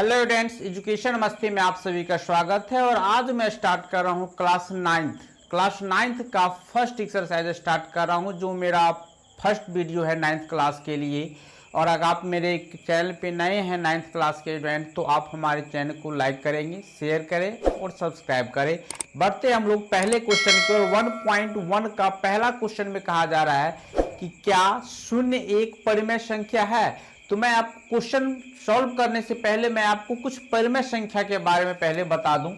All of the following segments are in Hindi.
हेलो स्टूडेंट्स, एजुकेशन मस्ती में आप सभी का स्वागत है। और आज मैं स्टार्ट कर रहा हूँ क्लास नाइन्थ का फर्स्ट एक्सरसाइज स्टार्ट कर रहा हूँ, जो मेरा फर्स्ट वीडियो है नाइन्थ क्लास के लिए। और अगर आप मेरे चैनल पे नए हैं नाइन्थ क्लास के स्टूडेंट, तो आप हमारे चैनल को लाइक करेंगे, शेयर करें और सब्सक्राइब करें। बढ़ते हम लोग पहले क्वेश्चन की ओर। 1.1 का पहला क्वेश्चन में कहा जा रहा है कि क्या शून्य एक परिमेय संख्या है। तो मैं आप क्वेश्चन सॉल्व करने से पहले मैं आपको कुछ परिमेय संख्या के बारे में पहले बता दूं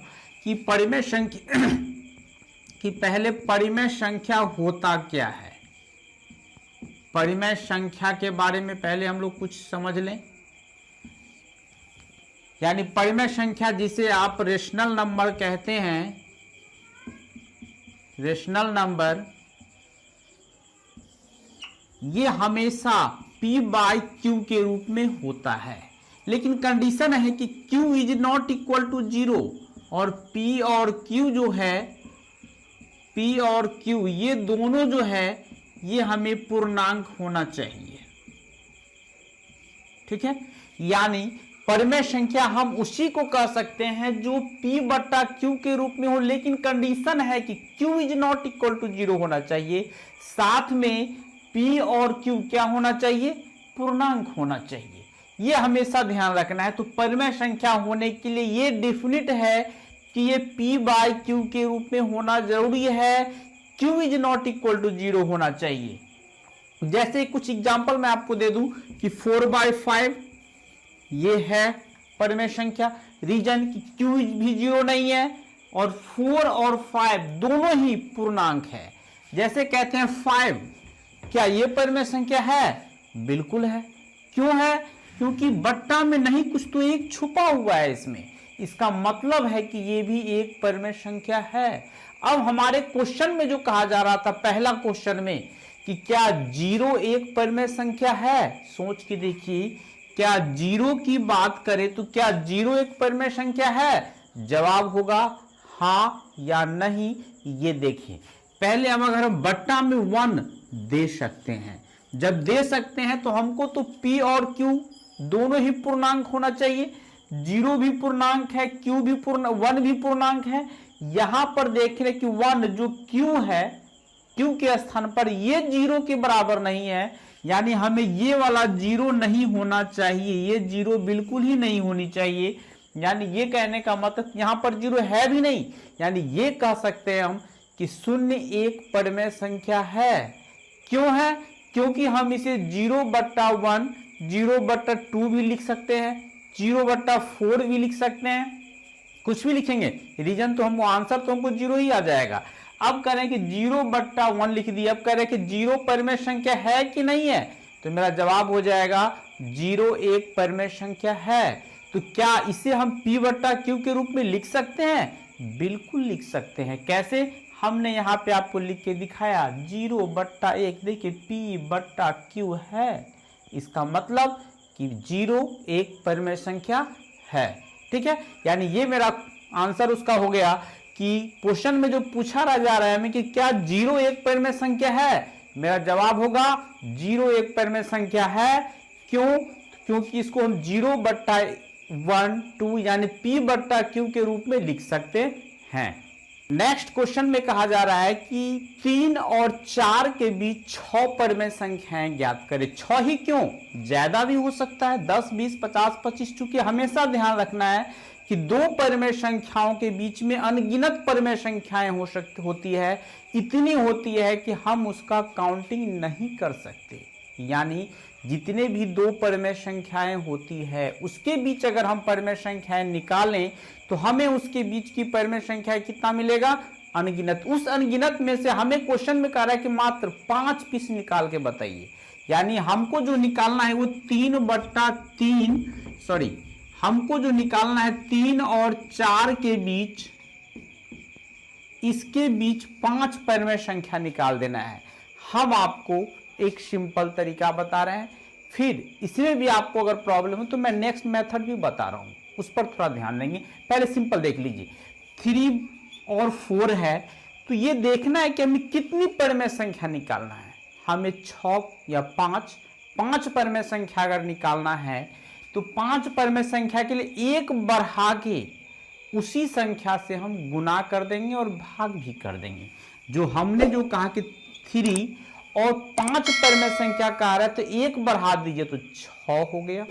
कि परिमेय संख्या कि पहले परिमेय संख्या होता क्या है। परिमेय संख्या के बारे में पहले हम लोग कुछ समझ लें। यानी परिमेय संख्या जिसे आप रेशनल नंबर कहते हैं, रेशनल नंबर, ये हमेशा P बाई Q के रूप में होता है। लेकिन कंडीशन है कि Q is not equal to 0 और P और Q जो है, P और Q ये दोनों जो है ये हमें पूर्णांक होना चाहिए। ठीक है, यानी परिमेय संख्या हम उसी को कह सकते हैं जो P बट्टा Q के रूप में हो। लेकिन कंडीशन है कि Q is not equal to 0 होना चाहिए, साथ में P और Q क्या होना चाहिए, पूर्णांक होना चाहिए। ये हमेशा ध्यान रखना है। तो परिमेय संख्या होने के लिए ये डेफिनेट है कि ये P बाई Q के रूप में होना जरूरी है, Q is not equal to 0 होना चाहिए। जैसे कुछ एग्जांपल मैं आपको दे दूं कि 4/5 ये है परिमेय संख्या। रीजन कि Q भी 0 नहीं है और 4 और 5 दोनों ही पूर्णांक है। जैसे कहते हैं 5, क्या ये परिमेय संख्या है? बिल्कुल है। क्यों है? क्योंकि बट्टा में नहीं, कुछ तो एक छुपा हुआ है इसमें। इसका मतलब है कि ये भी एक परिमेय संख्या है। अब हमारे क्वेश्चन में जो कहा जा रहा था पहला क्वेश्चन में कि क्या 0 एक परिमेय संख्या है, सोच के देखिए। क्या 0 की बात करें तो क्या 0 एक परिमेय संख्या है? जवाब होगा हाँ या नहीं। ये देखिए, पहले हम अगर बट्टा में 1 दे सकते हैं, जब दे सकते हैं तो हमको तो P और Q दोनों ही पूर्णांक होना चाहिए। 0 भी पूर्णांक है, Q भी 1 भी पूर्णांक है। यहां पर देख रहे कि 1 जो Q है, Q के स्थान पर ये 0 के बराबर नहीं है, यानी हमें ये वाला 0 नहीं होना चाहिए, ये 0 बिल्कुल ही नहीं होनी चाहिए। यानी ये कहने का मतलब यहां पर 0 है भी नहीं, यानी ये कह सकते हैं हम कि शून्य एक परिमेय संख्या है। क्यों है? क्योंकि हम इसे 0/1, 0/2 भी लिख सकते हैं, 0/4 भी लिख सकते हैं, कुछ भी लिखेंगे। रीजन तो हमको आंसर तो हमको 0 ही आ जाएगा। अब कह रहे हैं कि 0/1 लिख दिया। अब कह रहे हैं कि 0 परिमेय संख्या है कि नहीं है, तो मेरा जवाब हो जाएगा 0 एक परिमेय संख्या है। तो क्या इसे हम P/Q के रूप में लिख सकते हैं? बिल्कुल लिख सकते हैं। कैसे? हमने यहाँ पे आपको लिख के दिखाया 0/1। देखिए P/Q है, इसका मतलब कि 0 एक परिमेय संख्या है। ठीक है, यानी ये मेरा आंसर उसका हो गया कि क्वेश्चन में जो पूछा जा रहा है हमें कि क्या 0 एक परिमेय संख्या है, मेरा जवाब होगा 0 एक परिमेय संख्या है। क्यों? क्योंकि इसको हम 0/1, 2 यानी P/Q के रूप में लिख सकते हैं। नेक्स्ट क्वेश्चन में कहा जा रहा है कि 3 और 4 के बीच 6 परिमेय संख्याएं ज्ञात करें। 6 ही क्यों, ज्यादा भी हो सकता है, 10, 20, 50, 25। चूंकि हमेशा ध्यान रखना है कि दो परिमेय संख्याओं के बीच में अनगिनत परिमेय संख्याएं होती है, इतनी होती है कि हम उसका काउंटिंग नहीं कर सकते। यानी जितने भी दो परिमेय संख्याएं होती है उसके बीच अगर हम परिमेय संख्याएं निकालें तो हमें उसके बीच की परिमेय संख्या कितना मिलेगा? अनगिनत। उस अनगिनत में से हमें क्वेश्चन में कह रहा है कि मात्र 5 पीस निकाल के बताइए। यानी हमको जो निकालना है वो 3/3, हमको जो निकालना है 3 और 4 के बीच, इसके बीच 5 परिमेय संख्या निकाल देना है। हम आपको एक सिंपल तरीका बता रहे हैं, फिर इसमें भी आपको अगर प्रॉब्लम हो तो मैं नेक्स्ट मेथड भी बता रहा हूं, उस पर थोड़ा ध्यान देंगे। पहले सिंपल देख लीजिए, 3 और 4 है, तो ये देखना है कि हमें कितनी परिमेय संख्या निकालना है। हमें 6 या 5 परिमेय संख्या अगर निकालना है तो 5 परिमेय संख्या के लिए एक बढ़ा के उसी संख्या से हम गुना कर देंगे और भाग भी कर देंगे। जो हमने जो कहा कि 3 और 5 परिमेय संख्या का आ रहा है, तो एक बढ़ा दीजिए तो 6 हो गया।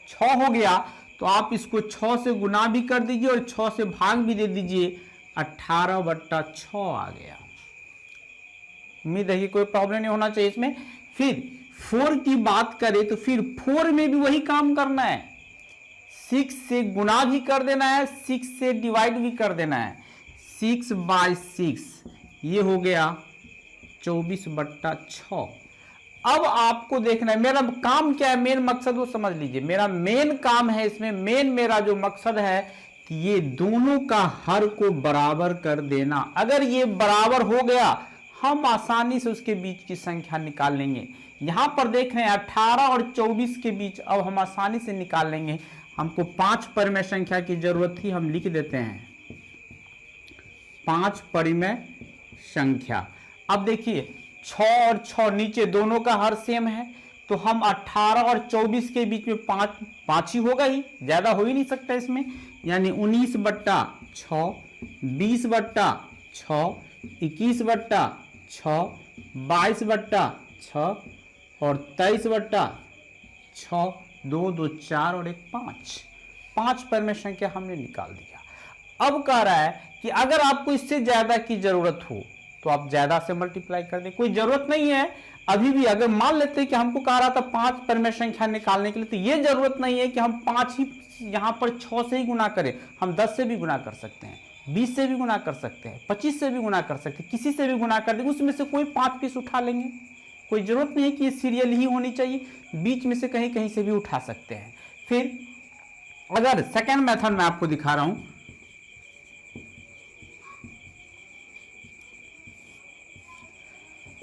6 हो गया तो आप इसको 6 से गुना भी कर दीजिए और 6 से भाग भी दे दीजिए, 18/6 आ गया। उम्मीद है कि कोई प्रॉब्लम नहीं होना चाहिए इसमें। फिर 4 की बात करें तो फिर 4 में भी वही काम करना है, 6 से गुना भी कर देना है, 6 से डिवाइड भी कर देना है। 6/6 ये हो गया 24/6। अब आपको देखना है मेरा काम क्या है, मेन मकसद वो समझ लीजिए। मेरा मेन काम है इसमें, मेरा जो मकसद है कि ये दोनों का हर को बराबर कर देना। अगर ये बराबर हो गया हम आसानी से उसके बीच की संख्या निकाल लेंगे। यहां पर देख रहे हैं 18 और 24 के बीच अब हम आसानी से निकाल लेंगे। हमको 5 परिमेय संख्या की जरूरत थी, हम लिख देते हैं 5 परिमेय संख्या। अब देखिए 6 और 6 नीचे दोनों का हर सेम है, तो हम 18 और 24 के बीच में 5 ही होगा ही, ज्यादा हो ही नहीं सकता इसमें। यानी 19/6, 20/6, 21/6, 22/6 और 23/6, 2 2 4 और 1 5 परिमेय संख्या हमने निकाल दिया। अब कह रहा है कि अगर आपको इससे ज्यादा की जरूरत हो तो आप ज्यादा से मल्टीप्लाई कर दें, कोई जरूरत नहीं है अभी भी। अगर मान लेते हैं कि हमको कहा रहा था 5 परिमेय संख्या निकालने के लिए, तो ये जरूरत नहीं है कि हम 5 ही यहां पर 6 से ही गुना करें। हम 10 से भी गुना कर सकते हैं, 20 से भी गुना कर सकते हैं, 25 से भी गुना कर सकते हैं, किसी से भी गुना कर देंगे, उसमें से कोई 5 पीस उठा लेंगे। कोई जरूरत नहीं है कि ये सीरियल ही होनी चाहिए, बीच में से कहीं कहीं से भी उठा सकते हैं। फिर अगर सेकेंड मेथड मैं आपको दिखा रहा हूं,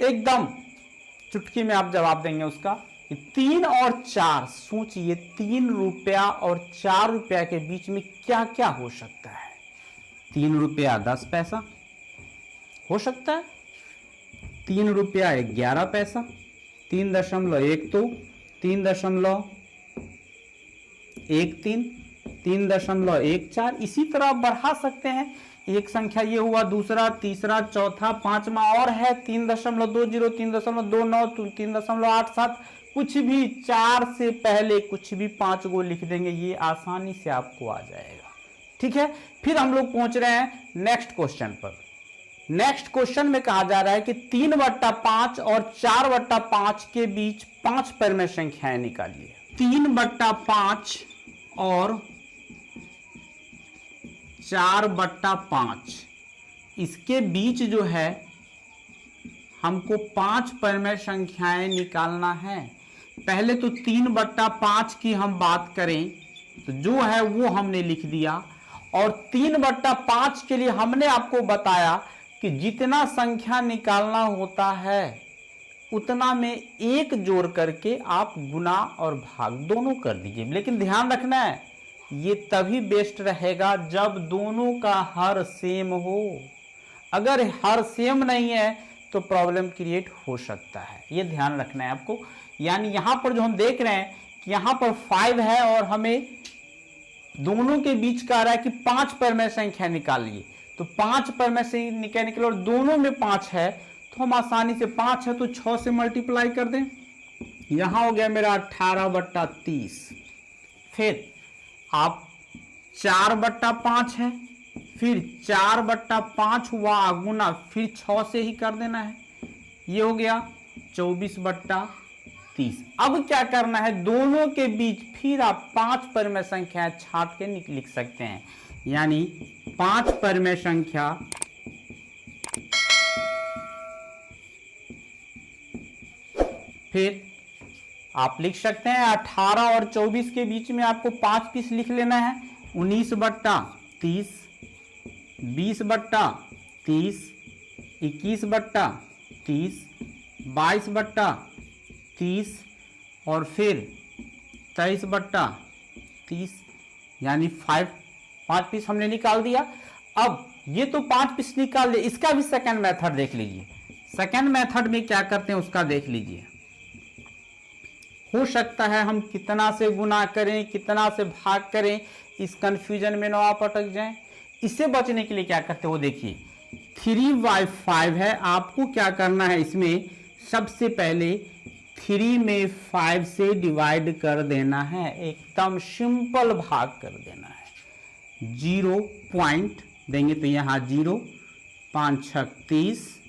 एकदम चुटकी में आप जवाब देंगे उसका। 3 और 4, सोचिए 3 रुपया और 4 रुपया के बीच में क्या क्या हो सकता है। 3 रुपया 10 पैसा हो सकता है, 3 रुपया 11 पैसा, 3.12, 3.13, 3.14, इसी तरह बढ़ा सकते हैं। एक संख्या ये हुआ, दूसरा, तीसरा, चौथा, पांचवा और है 3.20, 3.29, 3.87, कुछ भी 4 से पहले कुछ भी 5 को लिख देंगे, ये आसानी से आपको आ जाएगा। ठीक है, फिर हम लोग पहुंच रहे हैं नेक्स्ट क्वेश्चन पर। नेक्स्ट क्वेश्चन में कहा जा रहा है कि 3/5 और 4/5 के बीच 5 परिमेय संख्याएं निकालिए। 3/5 और 4/5 इसके बीच जो है हमको 5 परिमेय संख्याएं निकालना है। पहले तो 3/5 की हम बात करें तो जो है वो हमने लिख दिया, और 3/5 के लिए हमने आपको बताया कि जितना संख्या निकालना होता है उतना में एक जोड़ करके आप गुना और भाग दोनों कर दीजिए। लेकिन ध्यान रखना है ये तभी बेस्ट रहेगा जब दोनों का हर सेम हो। अगर हर सेम नहीं है तो प्रॉब्लम क्रिएट हो सकता है, ये ध्यान रखना है आपको। यानी यहां पर जो हम देख रहे हैं कि यहां पर 5 है और हमें दोनों के बीच का आ रहा है कि 5 परिमेय संख्या निकालिए, तो 5 परिमेय से निकल और दोनों में 5 है, तो हम आसानी से 5 है तो 6 से मल्टीप्लाई कर दें। यहां हो गया मेरा 18/30। फिर आप 4/5 है, फिर 4/5 हुआ गुना, फिर 6 से ही कर देना है, ये हो गया 24/30। अब क्या करना है, दोनों के बीच फिर आप 5 परिमेय संख्या छांट के लिख सकते हैं। यानी 5 परिमेय संख्या फिर आप लिख सकते हैं 18 और 24 के बीच में आपको 5 पीस लिख लेना है। 19/30, 20/30, 21/30, 22/30 और फिर 23/30, यानी 5 पीस हमने निकाल दिया। अब ये तो 5 पीस निकाल दिया, इसका भी सेकंड मेथड देख लीजिए। सेकंड मेथड में क्या करते हैं उसका देख लीजिए। हो सकता है हम कितना से गुना करें, कितना से भाग करें, इस कंफ्यूजन में ना आप अटक जाएं। इससे बचने के लिए क्या करते हो, देखिए 3/5 है, आपको क्या करना है, इसमें सबसे पहले 3 में 5 से डिवाइड कर देना है, एकदम सिंपल भाग कर देना है। 0 पॉइंट देंगे तो यहाँ 0, 5 6 30,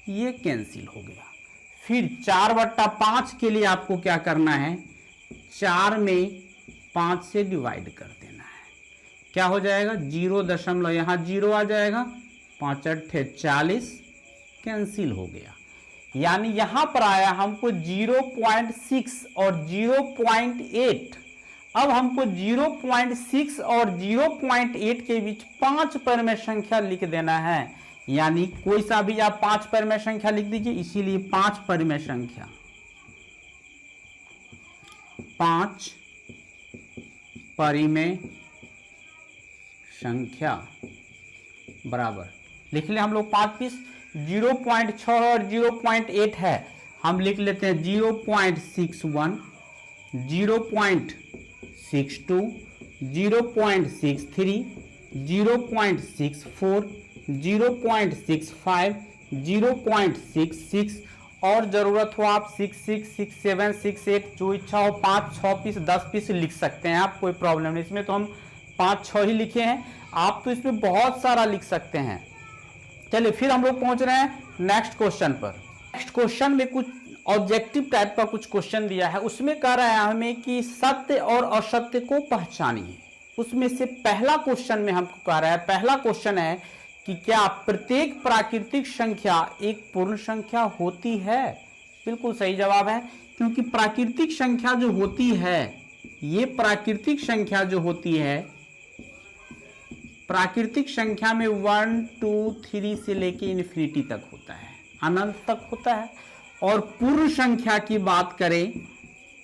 ये कैंसिल हो गया। फिर 4/5 के लिए आपको क्या करना है, 4 में 5 से डिवाइड कर देना है, क्या हो जाएगा 0 दशमलव, यहाँ 0 आ जाएगा, 5 8 40, कैंसिल हो गया। यानी यहां पर आया हमको 0.6 और 0.8। अब हमको 0.6 और 0.8 के बीच 5 परिमेय संख्या लिख देना है, यानी कोई सा भी आप 5 परिमेय संख्या लिख दीजिए, इसीलिए 5 परिमेय संख्या, 5 परिमेय संख्या बराबर लिख ले हम लोग 5 पीस। 0.6 और 0.8 है, हम लिख लेते हैं 0.61, 0.62, 0.63, 0.64, 0.65, 0.66 और जरूरत हो आप 66, 67, 68, जो इच्छा हो 5-6 पीस 10 पीस लिख सकते हैं आप, कोई प्रॉब्लम नहीं। इसमें तो हम 5-6 ही लिखे हैं, आप तो इसमें बहुत सारा लिख सकते हैं। चलिए फिर हम लोग पहुंच रहे हैं नेक्स्ट क्वेश्चन पर। नेक्स्ट क्वेश्चन में कुछ ऑब्जेक्टिव टाइप का कुछ क्वेश्चन दिया है, उसमें कह रहा है हमें कि सत्य और असत्य को पहचानिए। उसमें से पहला क्वेश्चन में हमको कह रहा है, पहला क्वेश्चन है कि क्या प्रत्येक प्राकृतिक संख्या एक पूर्ण संख्या होती है। बिल्कुल सही जवाब है, क्योंकि प्राकृतिक संख्या जो होती है, ये प्राकृतिक संख्या जो होती है, प्राकृतिक संख्या में 1 2 3 से लेके इन्फिनिटी तक होता है, अनंत तक होता है। और पूर्ण संख्या की बात करें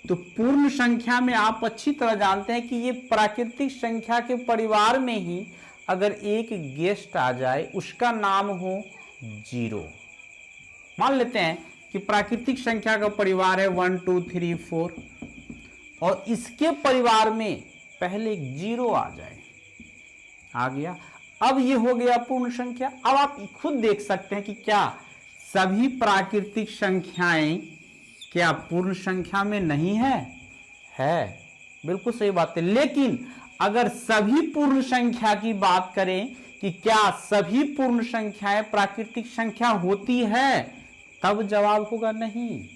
तो पूर्ण संख्या में आप अच्छी तरह जानते हैं कि ये प्राकृतिक संख्या के परिवार में ही अगर एक गेस्ट आ जाए, उसका नाम हो 0। मान लेते हैं कि प्राकृतिक संख्या का परिवार है 1 2 3 4 और इसके परिवार में पहले 0 आ जाए, आ गया, अब ये हो गया पूर्ण संख्या। अब आप खुद देख सकते हैं कि क्या सभी प्राकृतिक संख्याएं क्या पूर्ण संख्या में नहीं है? है, बिल्कुल सही बात है। लेकिन अगर सभी पूर्ण संख्या की बात करें कि क्या सभी पूर्ण संख्याएं प्राकृतिक संख्या होती है, तब जवाब होगा नहीं।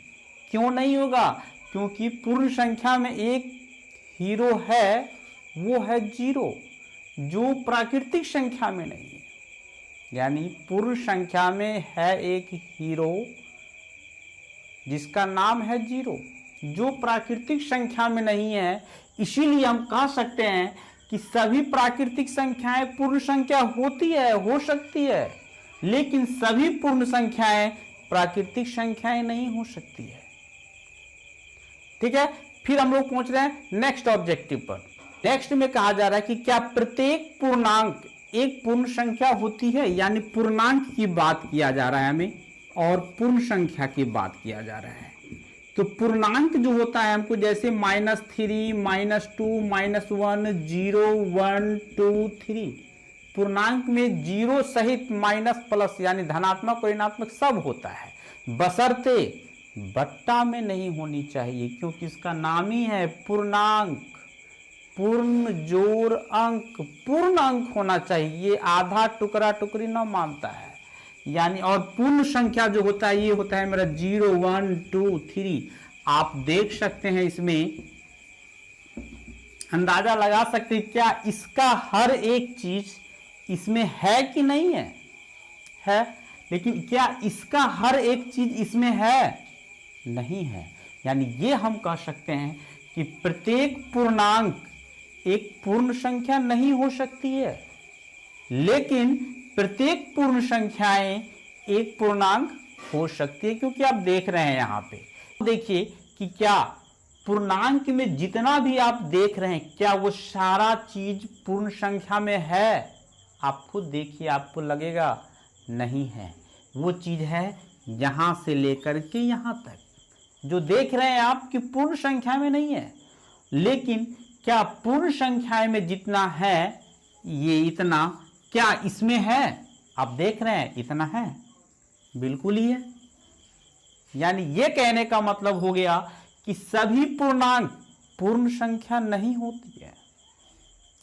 क्यों नहीं होगा? क्योंकि पूर्ण संख्या में एक हीरो है, वो है 0, जो प्राकृतिक संख्या में नहीं है। यानी पूर्ण संख्या में है एक हीरो जिसका नाम है 0, जो प्राकृतिक संख्या में नहीं है। इसीलिए हम कह सकते हैं कि सभी प्राकृतिक संख्याएं पूर्ण संख्या होती है, हो सकती है, लेकिन सभी पूर्ण संख्याएं प्राकृतिक संख्याएं नहीं हो सकती है। ठीक है, फिर हम लोग पहुंच रहे हैं नेक्स्ट ऑब्जेक्टिव पर। नेक्स्ट में कहा जा रहा है कि क्या प्रत्येक पूर्णांक एक पूर्ण संख्या होती है। यानी पूर्णांक की बात किया जा रहा है हमें और पूर्ण संख्या की बात किया जा रहा है। तो पूर्णांक जो होता है हमको जैसे -3, -2, -1, 0, 1 2 3, पूर्णांक में 0 सहित माइनस प्लस यानी धनात्मक और ऋणात्मक सब होता है, बशर्ते बट्टा में नहीं होनी चाहिए, क्योंकि इसका नाम ही है पूर्णांक। पूर्ण जोड़ अंक, पूर्ण अंक होना चाहिए, ये आधा टुकड़ा टुकड़ी न मानता है। यानी और पूर्ण संख्या जो होता है ये होता है मेरा 0 1 2 3। आप देख सकते हैं, इसमें अंदाजा लगा सकते हैं क्या इसका हर एक चीज इसमें है कि नहीं है? है, लेकिन क्या इसका हर एक चीज इसमें है? नहीं है। यानी ये हम कह सकते हैं कि प्रत्येक पूर्णांक एक पूर्ण संख्या नहीं हो सकती है, लेकिन प्रत्येक पूर्ण संख्याएं एक पूर्णांक हो सकती है। क्योंकि आप देख रहे हैं यहां पे, देखिए कि क्या पूर्णांक में जितना भी आप देख रहे हैं क्या वो सारा चीज पूर्ण संख्या में है? आप खुद देखिए, आपको लगेगा नहीं है। वो चीज है यहां से लेकर के यहां तक, जो देख रहे हैं आप कि पूर्ण संख्या में नहीं है, लेकिन क्या पूर्ण संख्या में जितना है ये इतना क्या इसमें है? आप देख रहे हैं इतना है, बिल्कुल ही है। यानी ये कहने का मतलब हो गया कि सभी पूर्णांक पूर्ण संख्या नहीं होती है,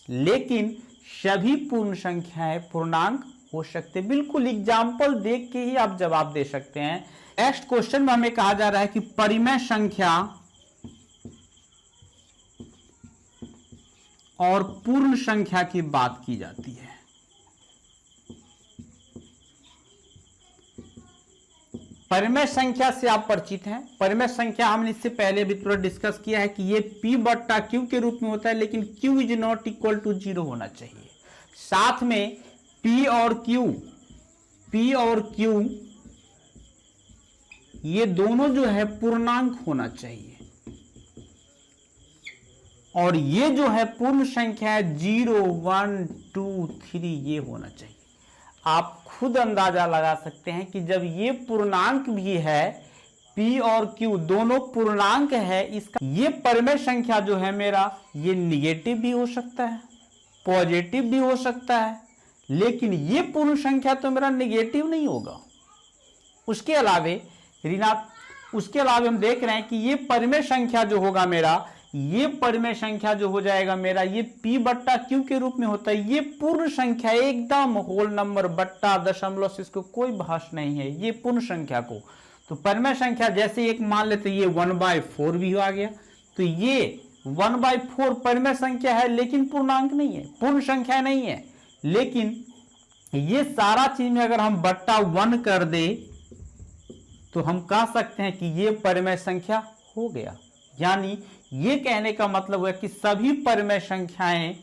लेकिन सभी पूर्ण संख्याएं पूर्णांक हो सकते। बिल्कुल एग्जाम्पल देख के ही आप जवाब दे सकते हैं। नेक्स्ट क्वेश्चन में हमें कहा जा रहा है कि परिमेय संख्या और पूर्ण संख्या की बात की जाती है। परिमेय संख्या से आप परिचित हैं। परिमेय संख्या हमने इससे पहले भी थोड़ा डिस्कस किया है कि ये P बट्टा Q के रूप में होता है, लेकिन Q is not equal to 0 होना चाहिए। साथ में P और Q ये दोनों जो है पूर्णांक होना चाहिए, और ये जो है पूर्ण संख्या है 0 1 2 3 ये होना चाहिए। आप खुद अंदाजा लगा सकते हैं कि जब ये पूर्णांक भी है, P और Q दोनों पूर्णांक है, इसका ये परिमेय संख्या जो है मेरा ये निगेटिव भी हो सकता है, पॉजिटिव भी हो सकता है, लेकिन ये पूर्ण संख्या तो मेरा निगेटिव नहीं होगा। उसके अलावे हम देख रहे हैं कि ये परिमेय संख्या जो होगा मेरा, ये परिमेय संख्या जो हो जाएगा मेरा, ये P बट्टा Q के रूप में होता है। ये पूर्ण संख्या एकदम होल नंबर बट्टा दशमलव से इसको कोई भाष नहीं है, ये पूर्ण संख्या को। तो परिमेय संख्या जैसे एक मान लेते ये 1/4 भी आ गया, तो ये 1/4 परिमेय संख्या है, लेकिन पूर्णांक नहीं है, पूर्ण संख्या नहीं है। लेकिन ये सारा चीज में अगर हम बट्टा 1 कर दे तो हम कह सकते हैं कि ये परिमेय संख्या हो गया। यानी ये कहने का मतलब है कि सभी परिमेय संख्याएं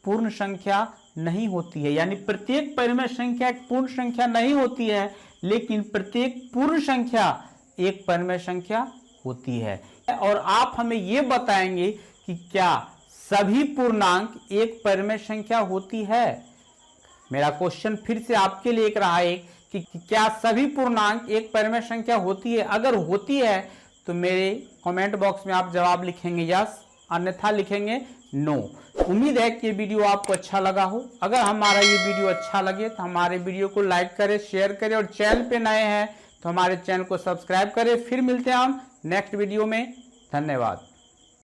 पूर्ण संख्या नहीं होती है। यानी प्रत्येक परिमेय संख्या एक पूर्ण संख्या नहीं होती है, लेकिन प्रत्येक पूर्ण संख्या एक परिमेय संख्या होती है। और आप हमें ये बताएंगे कि क्या सभी पूर्णांक एक परिमेय संख्या होती है? मेरा क्वेश्चन फिर से आपके लिए एक रहा है कि क्या सभी पूर्णांक एक परिमेय संख्या होती है? अगर होती है तो मेरे कमेंट बॉक्स में आप जवाब लिखेंगे यस, अन्यथा लिखेंगे नो। उम्मीद है कि ये वीडियो आपको अच्छा लगा हो। अगर हमारा ये वीडियो अच्छा लगे तो हमारे वीडियो को लाइक करें, शेयर करें, और चैनल पे नए हैं तो हमारे चैनल को सब्सक्राइब करें। फिर मिलते हैं हम नेक्स्ट वीडियो में। धन्यवाद।